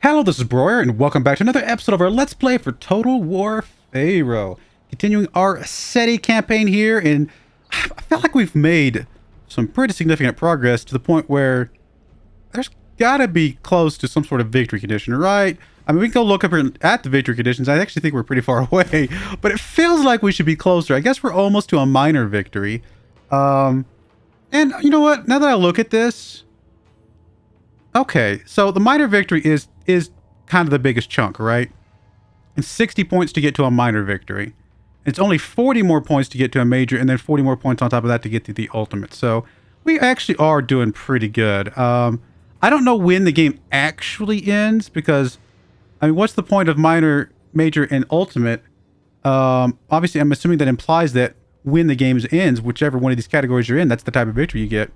Hello, this is Broyar, and welcome back to another episode of our Let's Play for Total War Pharaoh. Continuing our Seti campaign here, and I felt like we've made some pretty significant progress to the point where there's gotta be close to some sort of victory condition, right? I mean, we can go look up at the victory conditions. I actually think we're pretty far away, but it feels like we should be closer. I guess we're almost to a minor victory. And you know what? Now that I look at this, okay, so the minor victory is kind of the biggest chunk, right? And 60 points to get to a minor victory. It's only 40 more points to get to a major, and then 40 more points on top of that to get to the ultimate. So we actually are doing pretty good. I don't know when the game actually ends, because, I mean, what's the point of minor, major, and ultimate? Obviously, I'm assuming that implies that when the game ends, whichever one of these categories you're in, that's the type of victory you get.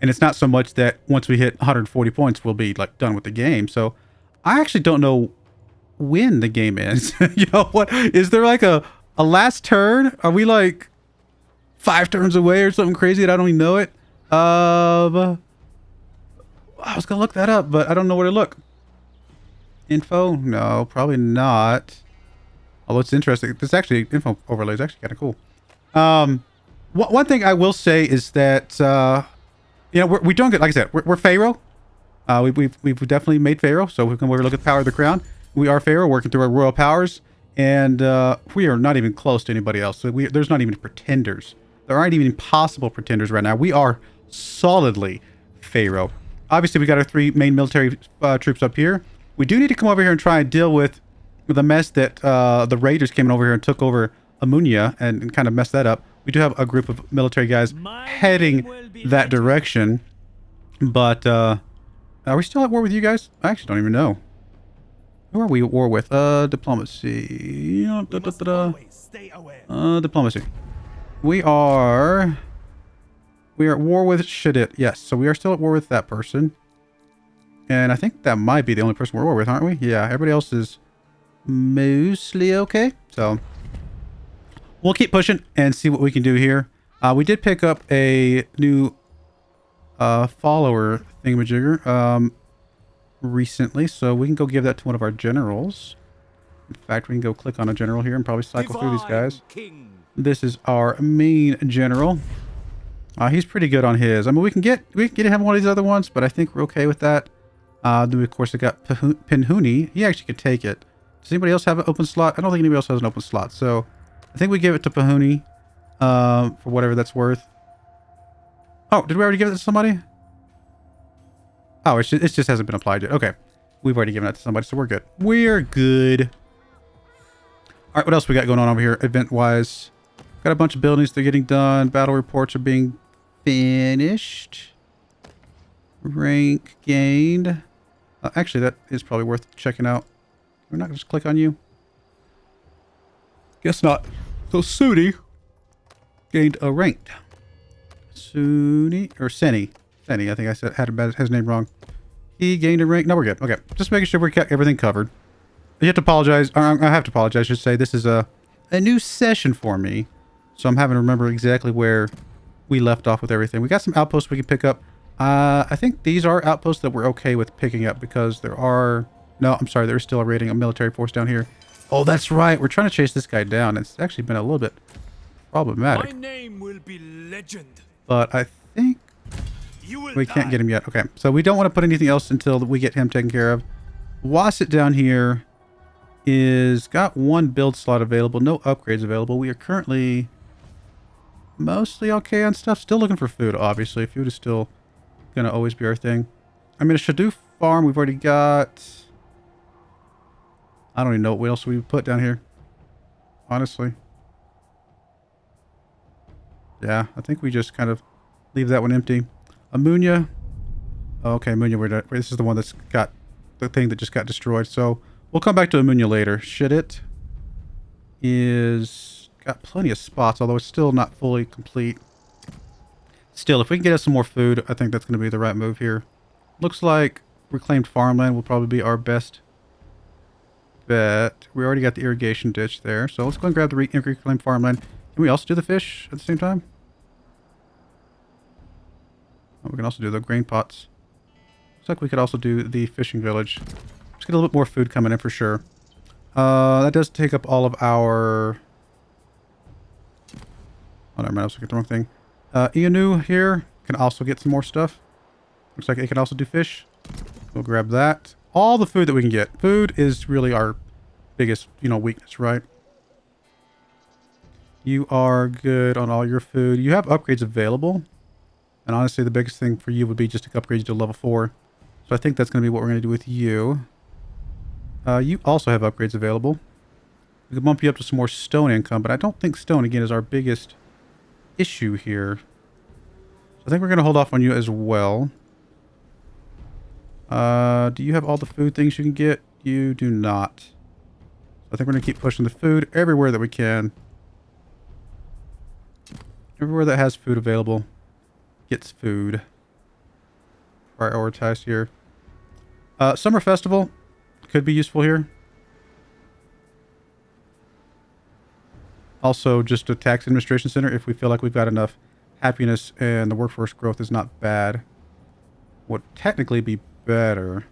And it's not so much that once we hit 140 points, we'll be like done with the game. So I actually don't know when the game ends. You know what? Is there like a last turn? Are we like 5 turns away or something crazy and I don't even know it? I was gonna look that up, but I don't know where to look. Info? No, probably not. Although it's interesting. This actually info overlay is actually kind of cool. One thing I will say is that you know, we're doing good. Like I said, we're Pharaoh. We've definitely made Pharaoh. So we can look at the power of the crown. We are Pharaoh, working through our royal powers, and we are not even close to anybody else. So there's not even pretenders. There aren't even possible pretenders right now. We are solidly Pharaoh. Obviously, we got our 3 main military troops up here. We do need to come over here and try and deal with the mess that the raiders came over here and took over Amunia and kind of messed that up. We do have a group of military guys heading that direction, but are we still at war with you guys? I actually don't even know. Who are we at war with? Diplomacy. Diplomacy. We are at war with Shadit. Yes, so we are still at war with that person. And I think that might be the only person we're at war with, aren't we? Yeah, everybody else is mostly okay. So we'll keep pushing and see what we can do here. We did pick up a new follower thingamajigger recently, so we can go give that to one of our generals. In fact, we can go click on a general here and probably cycle through these guys. This is our main general. He's pretty good on his. I mean, we can get him one of these other ones, but I think we're okay with that. Then we, of course, we got Pinhuni. He actually could take it. Does anybody else have an open slot? I don't think anybody else has an open slot, so I think we give it to Pahuni for whatever that's worth. Oh, did we already give it to somebody? Oh, it just hasn't been applied yet. Okay. We've already given that to somebody, so we're good. We're good. All right, what else we got going on over here event-wise? Got a bunch of buildings that are getting done. Battle reports are being finished. Rank gained. Actually, that is probably worth checking out. We're not going to just click on you. Guess not. So Seti gained a rank. Seni, I think I had his name wrong. He gained a rank. No, we're good. Okay, just making sure we kept everything covered. You have to apologize. I have to apologize. I should say this is a new session for me, so I'm having to remember exactly where we left off with everything. We got some outposts we can pick up. I think these are outposts that we're okay with picking up because there are. No, I'm sorry. There's still a raiding a military force down here. Oh, that's right. We're trying to chase this guy down. It's actually been a little bit problematic. My name will be legend. But I think we can't get him yet. Okay, so we don't want to put anything else until we get him taken care of. Wasset down here is got 1 build slot available, no upgrades available. We are currently mostly okay on stuff. Still looking for food, obviously. Food is still going to always be our thing. I mean, a Shadoo farm we've already got. I don't even know what else we put down here, honestly. Yeah, I think we just kind of leave that one empty. Amunia. Oh, okay, Amunia. This is the one that's got the thing that just got destroyed. So we'll come back to Amunia later. Shadit is got plenty of spots, although it's still not fully complete. Still, if we can get us some more food, I think that's going to be the right move here. Looks like reclaimed farmland will probably be our best bet. We already got the irrigation ditch there, so let's go and grab the reclaimed farmland. Can we also do the fish at the same time? Oh, we can also do the grain pots. Looks like we could also do the fishing village. Just get a little bit more food coming in for sure. That does take up all of our... Oh, never mind. I was looking at the wrong thing. Ianu here can also get some more stuff. Looks like it can also do fish. We'll grab that. All the food that we can get. Food is really our biggest, weakness, right? You are good on all your food. You have upgrades available. And honestly, the biggest thing for you would be just to upgrade you to level 4. So I think that's going to be what we're going to do with you. You also have upgrades available. We can bump you up to some more stone income, but I don't think stone, again, is our biggest issue here. So I think we're going to hold off on you as well. Do you have all the food things you can get? You do not. So I think we're going to keep pushing the food everywhere that we can. Everywhere that has food available gets food. Prioritize here. Summer Festival could be useful here. Also, just a tax administration center if we feel like we've got enough happiness and the workforce growth is not bad. Would technically be better.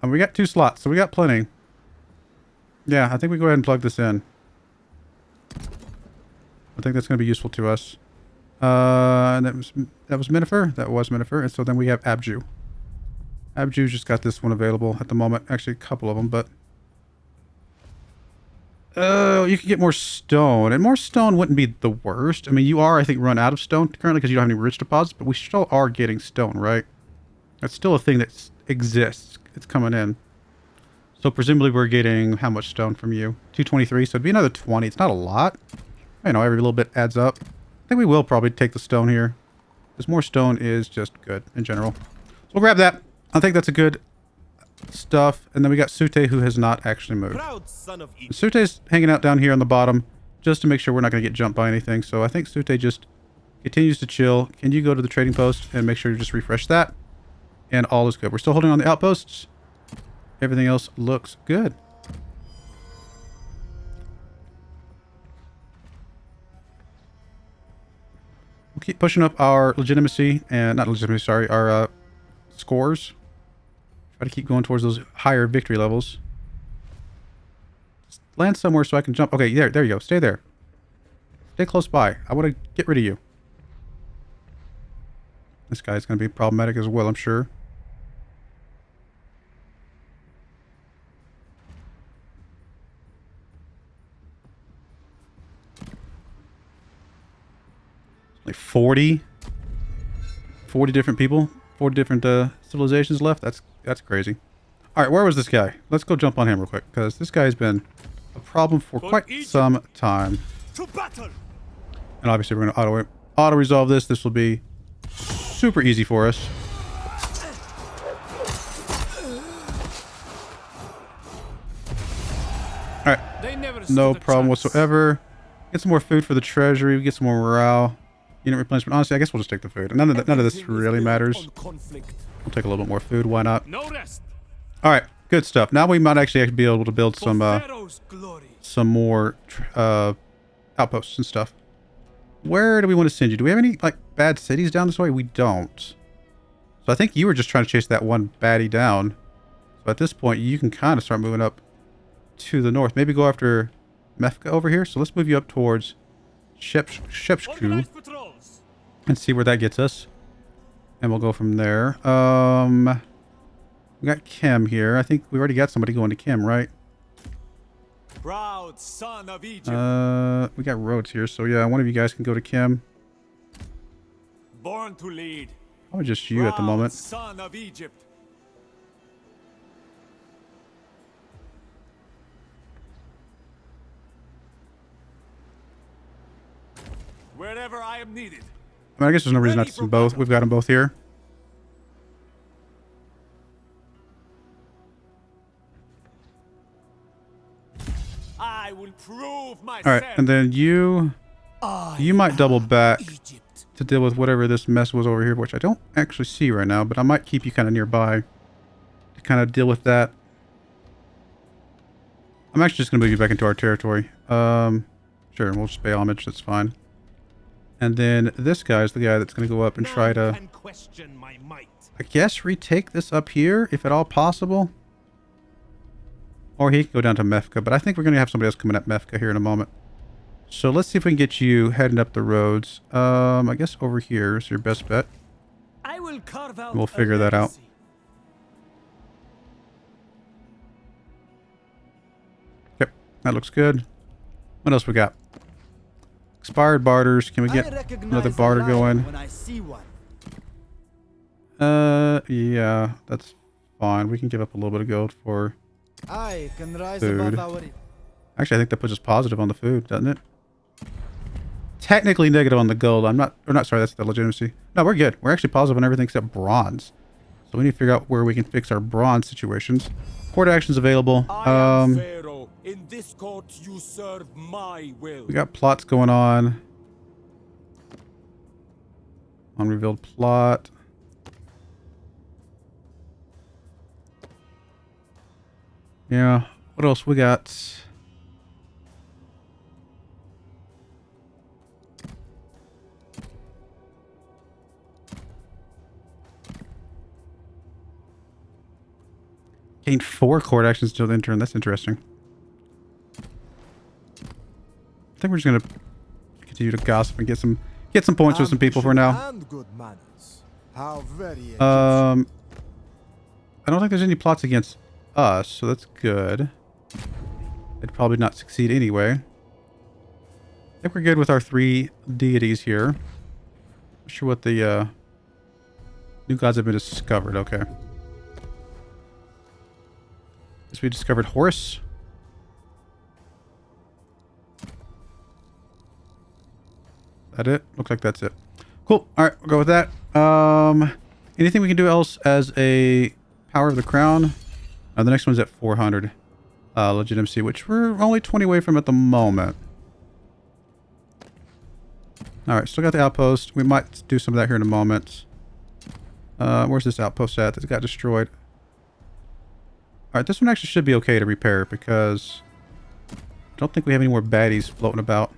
And we got 2 slots, so we got plenty. Yeah, I think we go ahead and plug this in. I think that's going to be useful to us. And that was Minifer. That was Minifer. And so then we have Abju. Abju's just got this one available at the moment. Actually, a couple of them, but... Oh, you can get more stone. And more stone wouldn't be the worst. I mean, you are, I think, run out of stone currently because you don't have any rich deposits, but we still are getting stone, right? That's still a thing that exists. It's coming in. So presumably we're getting how much stone from you? 223, so it'd be another 20. It's not a lot. Every little bit adds up. I think we will probably take the stone here. Because more stone is just good in general. So we'll grab that. I think that's a good stuff. And then we got Sute, who has not actually moved. Sute's hanging out down here on the bottom just to make sure we're not going to get jumped by anything. So I think Sute just continues to chill. Can you go to the trading post and make sure you just refresh that? And all is good. We're still holding on the outposts. Everything else looks good. We'll keep pushing up our legitimacy and not legitimacy, sorry, our scores. Try to keep going towards those higher victory levels. Just land somewhere so I can jump. Okay, there you go. Stay there. Stay close by. I want to get rid of you. This guy's going to be problematic as well, I'm sure. Like 40 different people, 40 different civilizations left. That's crazy. All right, where was this guy? Let's go jump on him real quick because this guy's been a problem for quite some time. And obviously we're going to auto resolve this. This will be super easy for us. All right, no problem whatsoever. Get some more food for the treasury. We get some more morale. Unit replenishment. Honestly, I guess we'll just take the food. None of this really matters. We'll take a little bit more food. Why not? All right, good stuff. Now we might actually be able to build some more outposts and stuff. Where do we want to send you? Do we have any bad cities down this way? We don't. So I think you were just trying to chase that one baddie down. So at this point, you can kind of start moving up to the north. Maybe go after Mefka over here. So let's move you up towards Shepshku and see where that gets us. And we'll go from there. We got Kim here. I think we already got somebody going to Kim, right? Proud son of Egypt. We got Rhodes here, so yeah, one of you guys can go to Kim. Born to lead. Probably just you at the moment. Son of Egypt. Wherever I am needed. I mean, I guess there's no reason not to send both. We've got them both here. I will prove myself. All right, and then you might double back to deal with whatever this mess was over here, which I don't actually see right now, but I might keep you kind of nearby to kind of deal with that. I'm actually just going to move you back into our territory. Sure, we'll just pay homage. That's fine. And then this guy is the guy that's going to go up and try to I guess retake this up here, if at all possible. Or he can go down to Mefka, but I think we're going to have somebody else coming up Mefka here in a moment. So let's see if we can get you heading up the roads. I guess over here is your best bet. I will carve out We'll figure that out. Yep, that looks good. What else we got? Expired barters. Can we get another barter going? When I see one. Yeah, that's fine. We can give up a little bit of gold for I can rise food. above our... Actually, I think that puts us positive on the food, doesn't it? Technically negative on the gold. Sorry, that's the legitimacy. No, we're good. We're actually positive on everything except bronze. So we need to figure out where we can fix our bronze situations. Court actions available. I am Pharaoh. In this court, you serve my will. We got plots going on. Unrevealed plot. Yeah. What else we got? Gained 4 court actions until the intern. That's interesting. I think we're just gonna continue to gossip and get some points with some people for now. And good manners. How very I don't think there's any plots against us, so that's good. They'd probably not succeed anyway. I think we're good with our 3 deities here. Not sure what the new gods have been discovered. Okay. Guess we discovered Horus. That it? Looks like that's it. Cool. All right, we'll go with that. Anything we can do else as a power of the crown? The next one's at 400 legitimacy, which we're only 20 away from at the moment. All right, still got the outpost. We might do some of that here in a moment. Where's this outpost at? That got destroyed. All right, this one actually should be okay to repair because I don't think we have any more baddies floating about.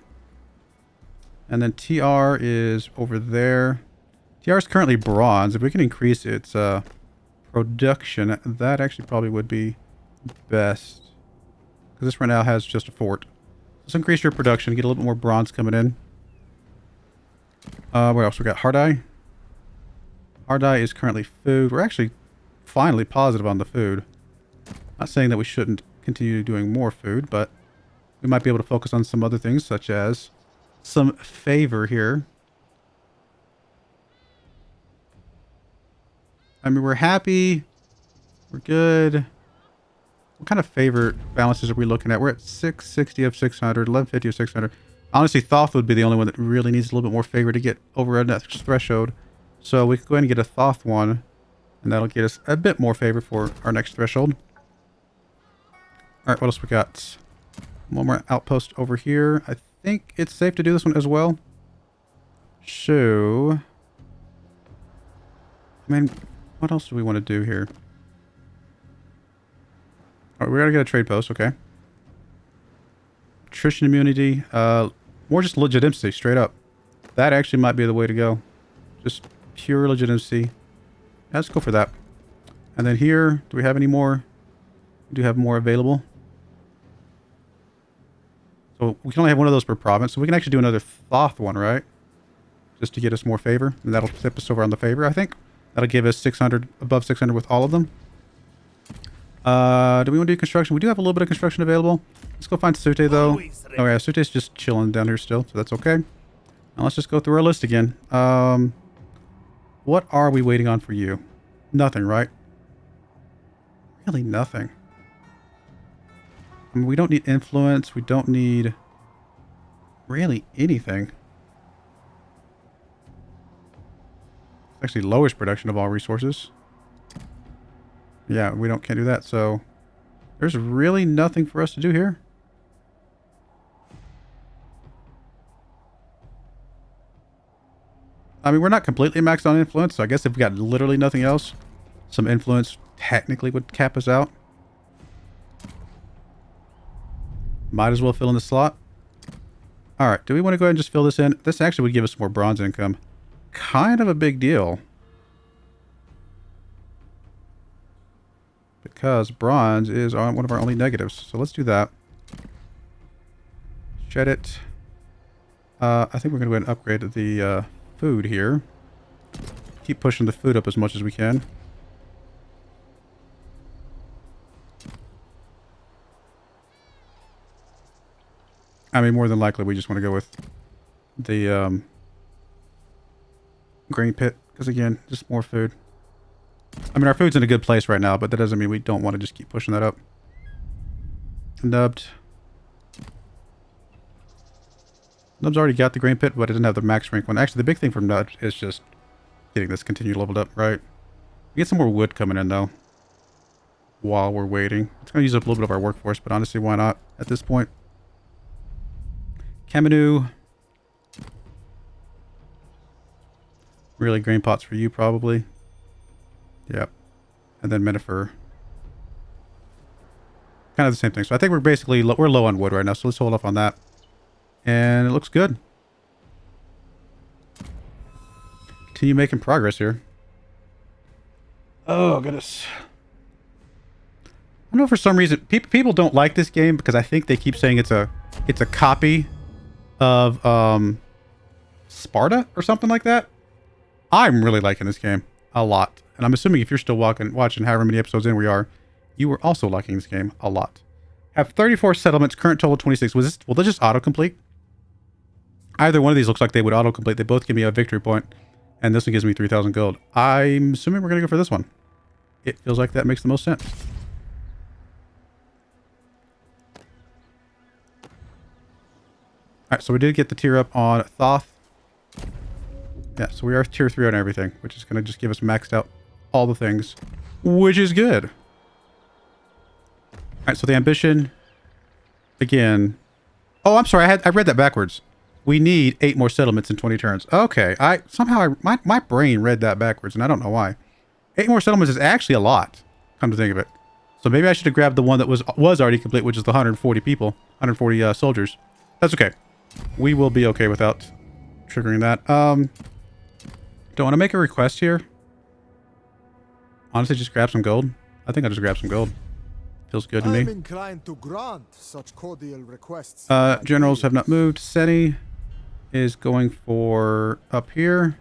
And then TR is over there. TR is currently bronze. If we can increase its production, that actually probably would be best. Because this right now has just a fort. Let's increase your production, get a little bit more bronze coming in. What else? We got Hardeye. Hardeye is currently food. We're actually finally positive on the food. Not saying that we shouldn't continue doing more food, but we might be able to focus on some other things, such as some favor here. I mean, we're happy. We're good. What kind of favor balances are we looking at? We're at 660 of 600, 1150 of 600. Honestly, Thoth would be the only one that really needs a little bit more favor to get over a next threshold. So we can go ahead and get a Thoth one, and that'll get us a bit more favor for our next threshold. All right, what else we got? One more outpost over here. I think it's safe to do this one as well. So, I mean, what else do we want to do here? All right, we gotta get a trade post, okay. Attrition immunity, more just legitimacy, straight up. That actually might be the way to go. Just pure legitimacy. Yeah, let's go for that. And then here, do we have any more? We do have more available. So we can only have one of those per province, so we can actually do another Thoth one, right? Just to get us more favor, and that'll tip us over on the favor, I think. That'll give us 600, above 600 with all of them. Do we want to do construction? We do have a little bit of construction available. Let's go find Sute, though. Oh yeah, Sute's just chilling down here still, so that's okay. Now let's just go through our list again. What are we waiting on for you? Nothing, right? Really nothing. I mean, we don't need influence. We don't need really anything. Actually lowers production of all resources. Yeah, we can't do that. So there's really nothing for us to do here. I mean, we're not completely maxed on influence, so I guess if we got literally nothing else, some influence technically would cap us out. Might as well fill in the slot. All right, do we want to go ahead and just fill this in? This actually would give us more bronze income. Kind of a big deal. because bronze is one of our only negatives. So let's do that. Shed it. I think we're going to go ahead and upgrade the food here. Keep pushing the food up as much as we can. I mean, more than likely, we just want to go with the grain pit. Because again, just more food. I mean, our food's in a good place right now, but that doesn't mean we don't want to just keep pushing that up. Nubbed. Nub's already got the grain pit, but it didn't have the max rank one. Actually, the big thing for Nub is just getting this continued leveled up, right? We get some more wood coming in, though, while we're waiting. It's going to use up a little bit of our workforce, but honestly, why not at this point? Kaminu. Really, grain pots for you, probably. Yep. And then Minifer. Kind of the same thing. So I think we're basically, we're low on wood right now, so let's hold off on that. And it looks good. Continue making progress here. Oh, goodness. I don't know, for some reason, people don't like this game because I think they keep saying it's a copy of Sparta or something like that. I'm really liking this game a lot. And I'm assuming if you're still watching however many episodes in we are, you were also liking this game a lot. Have 34 settlements, current total 26. Will they just autocomplete? Either one of these looks like they would autocomplete. They both give me a victory point, and this one gives me 3,000 gold. I'm assuming we're going to go for this one. It feels like that makes the most sense. Alright, so we did get the tier up on Thoth. Yeah, so we are tier 3 on everything, which is going to just give us maxed out all the things, which is good. Alright, so the ambition, again. Oh, I'm sorry, I read that backwards. We need 8 more settlements in 20 turns. Okay, my brain read that backwards, and I don't know why. 8 more settlements is actually a lot, come to think of it. So maybe I should have grabbed the one that was already complete, which is the 140 people, 140 soldiers. That's okay. We will be okay without triggering that. Don't want to make a request here. Honestly, just grab some gold. I think I'll just grab some gold. Feels good to me. I'm inclined to grant such cordial requests. Generals have not moved. Seti is going for up here.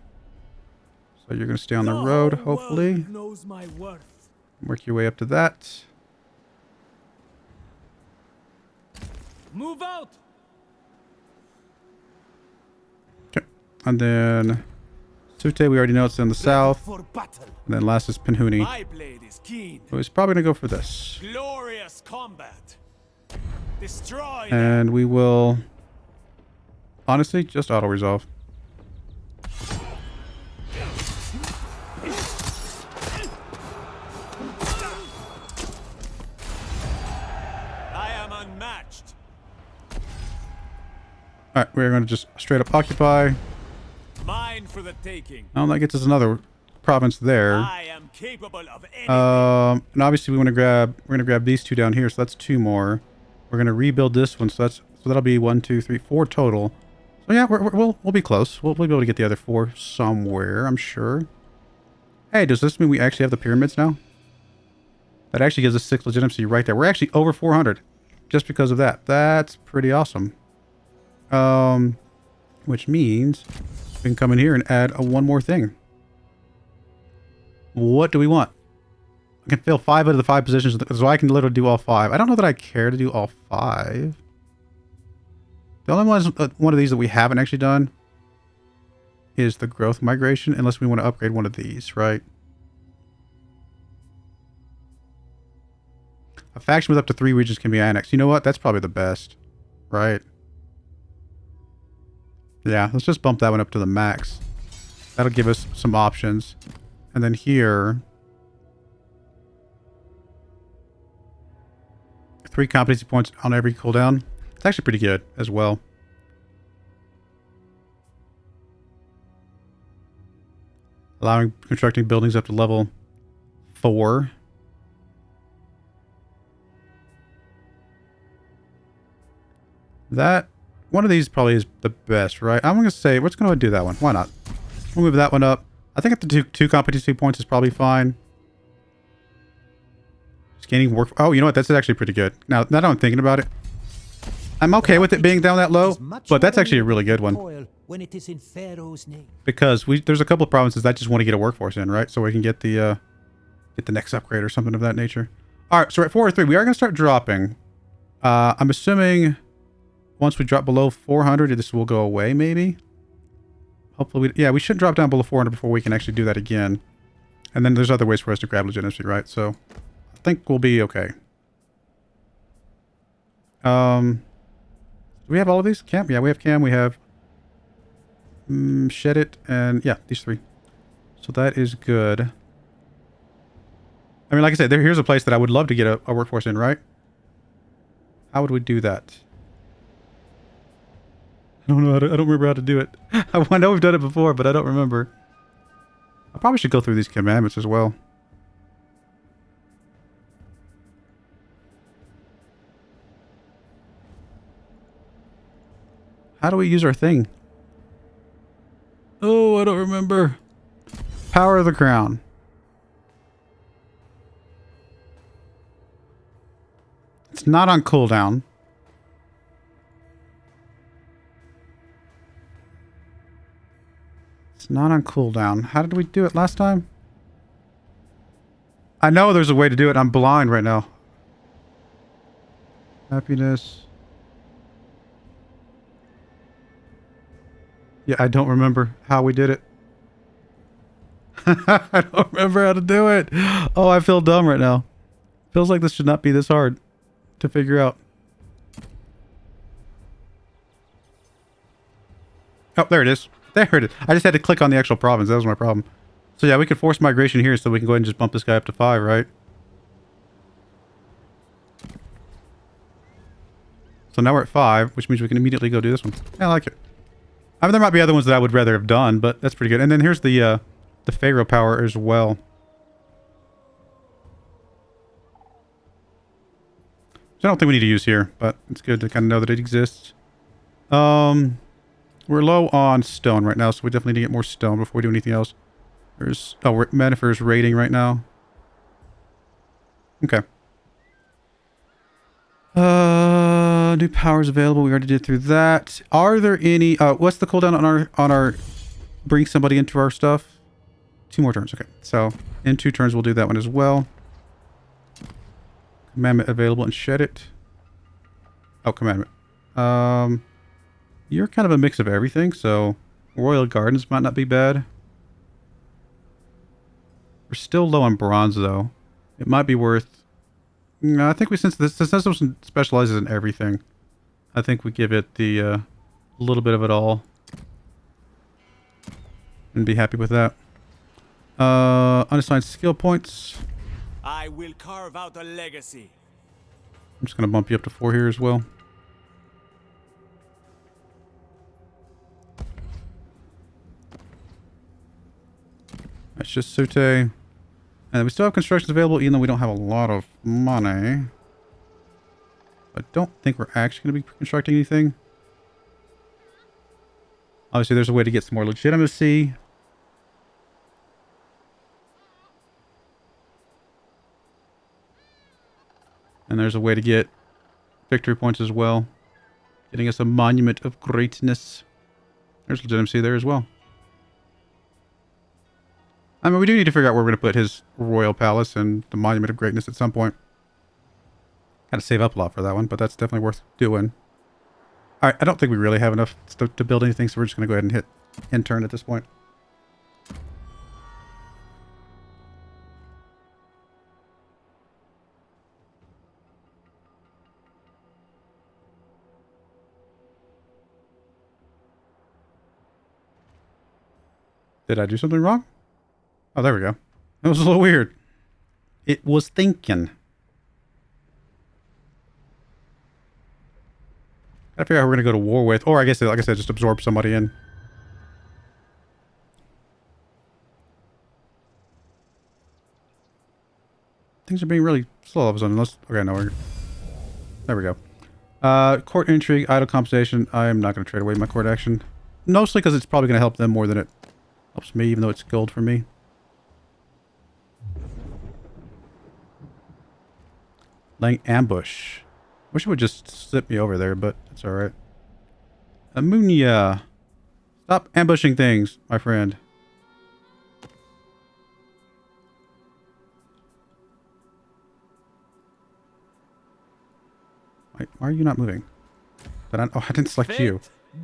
So you're going to stay on the road, hopefully. Knows my worth. Work your way up to that. Move out. Okay. And then Sute, we already know it's in the south. For battle. And then last is Penhuni. My blade is keen. So he's probably going to go for this. Glorious combat. Destroy. And we will, honestly, just auto-resolve. I am unmatched. Alright, we're going to just straight up occupy. Mine for the taking. Oh, that gets us another province there. I am capable of anything. And obviously we're gonna grab these 2 down here, so that's 2 more. We're gonna rebuild this one, so that'll be 1, 2, 3, 4 total. So yeah, we'll be close. We'll be able to get the other 4 somewhere, I'm sure. Hey, does this mean we actually have the pyramids now? That actually gives us 6 legitimacy right there. We're actually over 400 just because of that. That's pretty awesome. Which means we can come in here and add one more thing. What do we want? I can fill 5 out of the 5 positions, so I can literally do all 5. I don't know that I care to do all 5. The only one of these that we haven't actually done is the growth migration, unless we want to upgrade one of these, right? A faction with up to 3 regions can be annexed. You know what? That's probably the best, right? Yeah, let's just bump that one up to the max. That'll give us some options. And then here, 3 competency points on every cooldown. It's actually pretty good as well. Allowing constructing buildings up to level 4. That one of these probably is the best, right? I'm going to say, we're just going to do that one. Why not? We'll move that one up. I think up to two competency points is probably fine. Scanning work. Oh, you know what? That's actually pretty good. Now that I'm thinking about it, I'm okay with it being down that low, but that's actually a really good one. When it is in Pharaoh's name. Because there's a couple of provinces that just want to get a workforce in, right? So we can get the next upgrade or something of that nature. All right, so we're at 403. We are going to start dropping. I'm assuming once we drop below 400, this will go away, maybe. Hopefully, we should drop down below 400 before we can actually do that again. And then there's other ways for us to grab legitimacy, right? So I think we'll be okay. Do we have all of these? Cam? Yeah, we have Cam. We have Shed It, and yeah, these three. So that is good. I mean, like I said, here's a place that I would love to get a workforce in, right? How would we do that? I don't know. I don't remember how to do it. I know we've done it before, but I don't remember. I probably should go through these commandments as well. How do we use our thing? Oh, I don't remember. Power of the crown. It's not on cooldown. It's not on cooldown. How did we do it last time? I know there's a way to do it. I'm blind right now. Happiness. Yeah, I don't remember how we did it. I don't remember how to do it. Oh, I feel dumb right now. Feels like this should not be this hard to figure out. Oh, there it is. There it is. I just had to click on the actual province. That was my problem. So yeah, we could force migration here so we can go ahead and just bump this guy up to 5, right? So now we're at 5, which means we can immediately go do this one. Yeah, I like it. I mean, there might be other ones that I would rather have done, but that's pretty good. And then here's the Pharaoh power as well. Which I don't think we need to use here, but it's good to kind of know that it exists. We're low on stone right now, so we definitely need to get more stone before we do anything else. There's... Oh, Manifer's raiding right now. Okay. New powers available. We already did through that. Are there any... what's the cooldown on our bring somebody into our stuff? 2 more turns. Okay. So, in 2 turns, we'll do that one as well. Commandment available and Shed It. Oh, commandment. You're kind of a mix of everything, so Royal Gardens might not be bad. We're still low on bronze, though. It might be worth... No, I think since this one specializes in everything, I think we give it the little bit of it all and be happy with that. Unassigned skill points. I will carve out a legacy. I'm just going to bump you up to 4 here as well. That's just Sute. And we still have constructions available, even though we don't have a lot of money. I don't think we're actually going to be constructing anything. Obviously, there's a way to get some more legitimacy. And there's a way to get victory points as well. Getting us a monument of greatness. There's legitimacy there as well. I mean, we do need to figure out where we're going to put his royal palace and the monument of greatness at some point. Got to save up a lot for that one, but that's definitely worth doing. All right, I don't think we really have enough to build anything, so we're just going to go ahead and hit end turn at this point. Did I do something wrong? Oh, there we go. That was a little weird. It was thinking. Gotta figure out who we're gonna go to war with. Or I guess, like I said, just absorb somebody in. Things are being really slow all of a sudden. Okay, no, there we go. Court intrigue, idle compensation. I am not gonna trade away my court action. Mostly because it's probably gonna help them more than it helps me, even though it's gold for me. Laying ambush. Wish it would just slip me over there, but it's alright. Amunia. Stop ambushing things, my friend. Wait, why are you not moving? I didn't select you.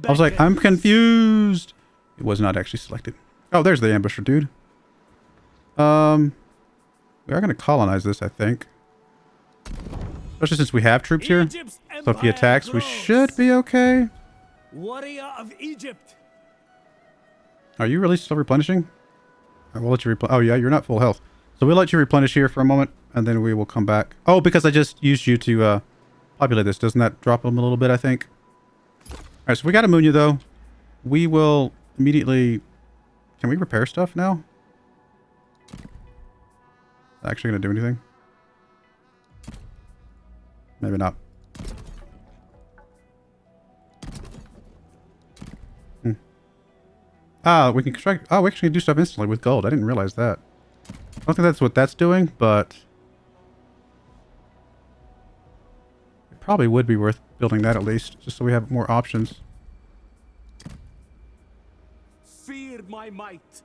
I was like, I'm confused. It was not actually selected. Oh, there's the ambusher, dude. We are going to colonize this, I think. Especially since we have troops here. So if he attacks, we should be okay. Warrior of Egypt. Are you really still replenishing? I will let you replenish. Oh, yeah, you're not full health. So we'll let you replenish here for a moment, and then we will come back. Oh, because I just used you to populate this. Doesn't that drop them a little bit, I think? All right, so we got Amunia, though. We will immediately... Can we repair stuff now? Actually going to do anything? Maybe not. Ah, we can construct... Oh, we actually do stuff instantly with gold. I didn't realize that. I don't think that's what that's doing, but... It probably would be worth building that at least, just so we have more options. Fear my might.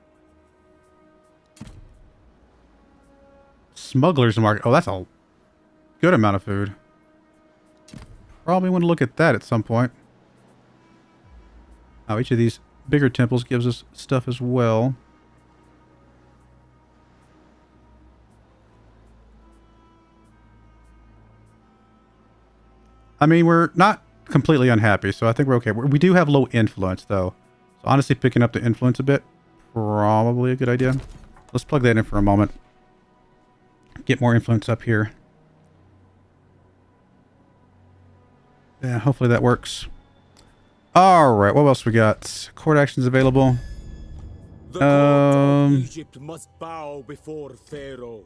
Smuggler's Market. Oh, that's a good amount of food. Probably want to look at that at some point. Oh, each of these bigger temples gives us stuff as well. I mean, we're not completely unhappy, so I think we're okay. We do have low influence, though. So honestly, picking up the influence a bit, probably a good idea. Let's plug that in for a moment. Get more influence up here. Yeah, hopefully that works. Alright, what else we got? Court actions available. The court of Egypt must bow before Pharaoh.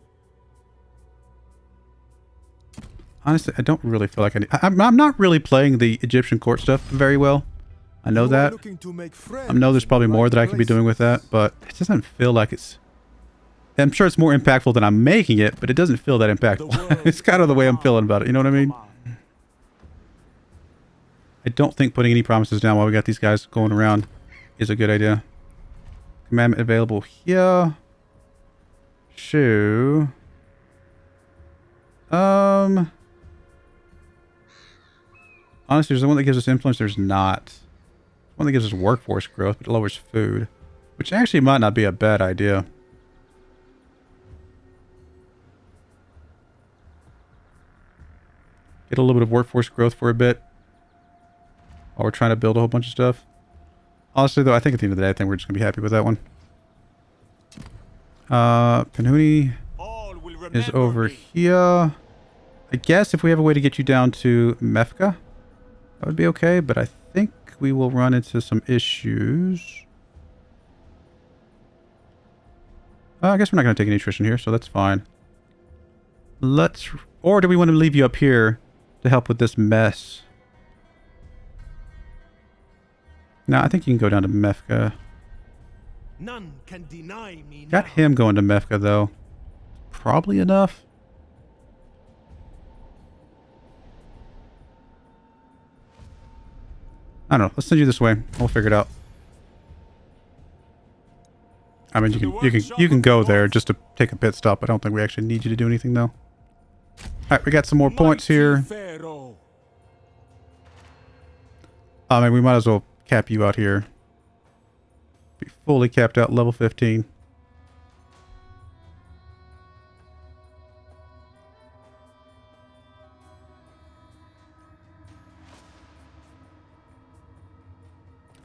Honestly, I don't really feel like I'm not really playing the Egyptian court stuff very well. I know that. I know there's probably more that I could be doing with that, but it doesn't feel like it's... I'm sure it's more impactful than I'm making it, but it doesn't feel that impactful. It's kind of the way I'm feeling about it, you know what I mean? I don't think putting any promises down while we got these guys going around is a good idea. Commandment available here. Shoo. Honestly, there's the one that gives us influence. There's not. One that gives us workforce growth, but lowers food. Which actually might not be a bad idea. Get a little bit of workforce growth for a bit. While we're trying to build a whole bunch of stuff. Honestly, though, I think at the end of the day, I think we're just going to be happy with that one. Penhuni is over here. I guess if we have a way to get you down to Mefka, that would be okay, but I think we will run into some issues. I guess we're not going to take any attrition here, so that's fine. Or do we want to leave you up here to help with this mess? No, I think you can go down to Mefka. None can deny me now. Got him going to Mefka, though. Probably enough. I don't know. Let's send you this way. We'll figure it out. I mean, you can go there just to take a pit stop. I don't think we actually need you to do anything, though. All right, we got some more points here. I mean, we might as well cap you out here. Be fully capped out level 15.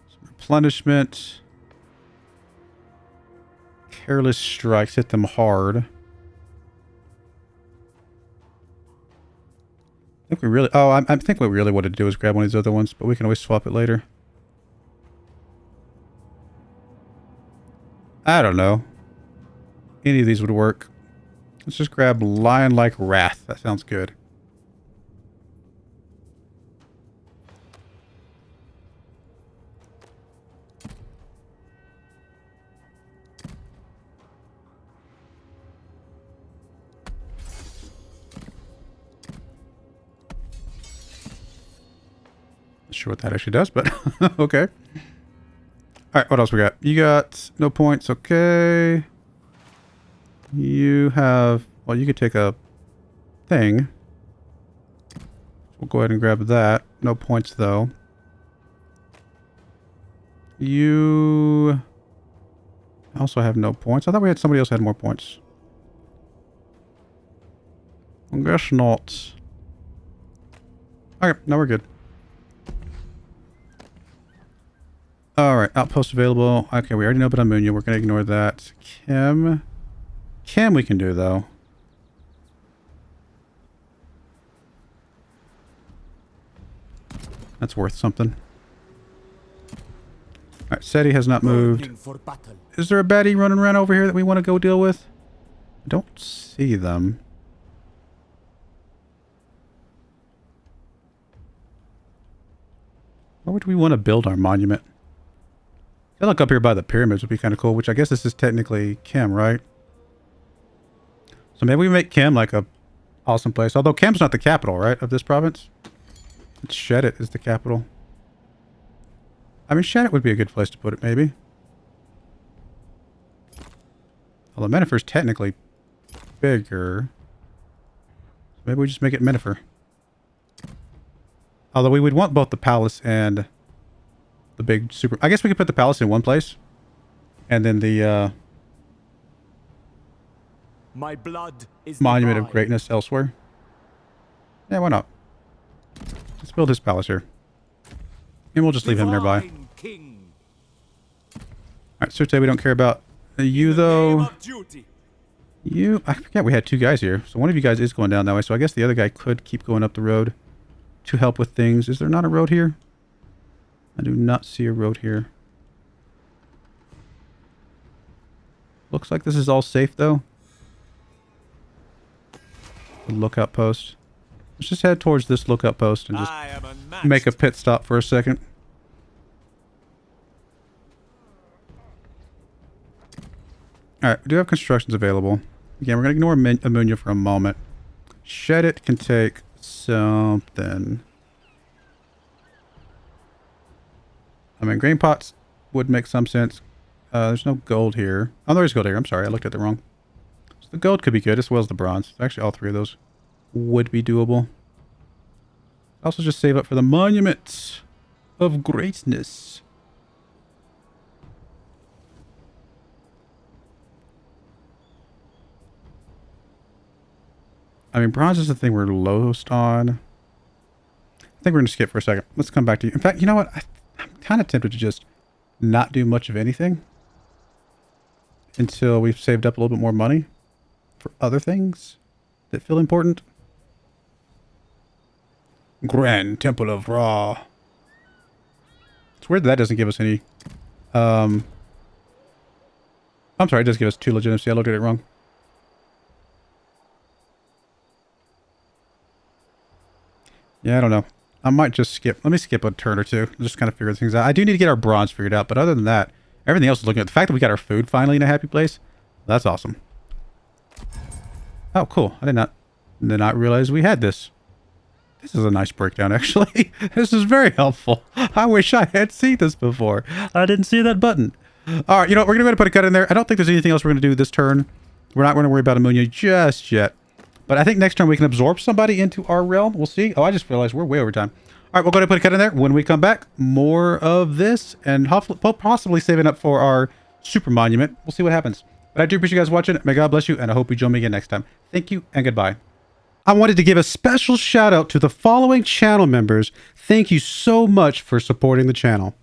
Some replenishment. Careless strikes hit them hard. I think we really... Oh, I think what we really wanted to do is grab one of these other ones, but we can always swap it later. I don't know. Any of these would work. Let's just grab Lion-like Wrath. That sounds good. Not sure what that actually does, but okay. Alright, what else we got? You got no points, okay. You have... Well, you could take a thing. We'll go ahead and grab that. No points, though. You... also have no points. I thought we had somebody else had more points. I guess not. Okay, now we're good. Alright, outpost available. Okay, we already know about Amunia. We're going to ignore that. Chem we can do, though. That's worth something. Alright, Seti has not moved. Is there a baddie running around over here that we want to go deal with? I don't see them. Where would we want to build our monument? I look up here by the pyramids would be kind of cool, which I guess this is technically Chem, right? So maybe we make Chem like a awesome place. Although Chem's not the capital, right, of this province? It's Shedit is the capital. I mean, Shedit would be a good place to put it, maybe. Although Menifer's technically bigger. Maybe we just make it Menifer. Although we would want both the palace and the big super... I guess we could put the palace in one place. And then the My blood is Monument divine. of Greatness elsewhere. Yeah, why not? Let's build his palace here. And we'll just leave him nearby. Divine King. Alright, Sute, we don't care about you, Name though. of duty. You... I forget we had two guys here. So one of you guys is going down that way. So I guess the other guy could keep going up the road to help with things. Is there not a road here? I do not see a road here. Looks like this is all safe, though. The lookout post. Let's just head towards this lookout post and just I am unmatched. make a pit stop for a second. Alright, we do have constructions available. Again, we're going to ignore Amunia for a moment. Shedit can take something. I mean, grain pots would make some sense. There's no gold here. Oh, there is gold here. I'm sorry, I looked at it wrong. So the gold could be good as well as the bronze. Actually, all three of those would be doable. Also, just save up for the Monument of Greatness. I mean, bronze is the thing we're lowest on. I think we're going to skip for a second. Let's come back to you. In fact, you know what? I'm kind of tempted to just not do much of anything until we've saved up a little bit more money for other things that feel important. Grand Temple of Ra. It's weird that doesn't give us any... I'm sorry, it does give us 2 legitimacy. I looked at it wrong. Yeah, I don't know. I might just skip. Let me skip a turn or two. Just kind of figure things out. I do need to get our bronze figured out, but other than that, everything else is looking at the fact that we got our food finally in a happy place. That's awesome. Oh, cool. I did not realize we had this. This is a nice breakdown, actually. This is very helpful. I wish I had seen this before. I didn't see that button. All right, you know what? We're going to go ahead and put a cut in there. I don't think there's anything else we're going to do this turn. We're not going to worry about Amunia just yet. But I think next turn we can absorb somebody into our realm. We'll see. Oh, I just realized we're way over time. All right, we'll go ahead and put a cut in there. When we come back, more of this and hopefully, possibly saving up for our super monument. We'll see what happens. But I do appreciate you guys watching. May God bless you, and I hope you join me again next time. Thank you, and goodbye. I wanted to give a special shout out to the following channel members. Thank you so much for supporting the channel.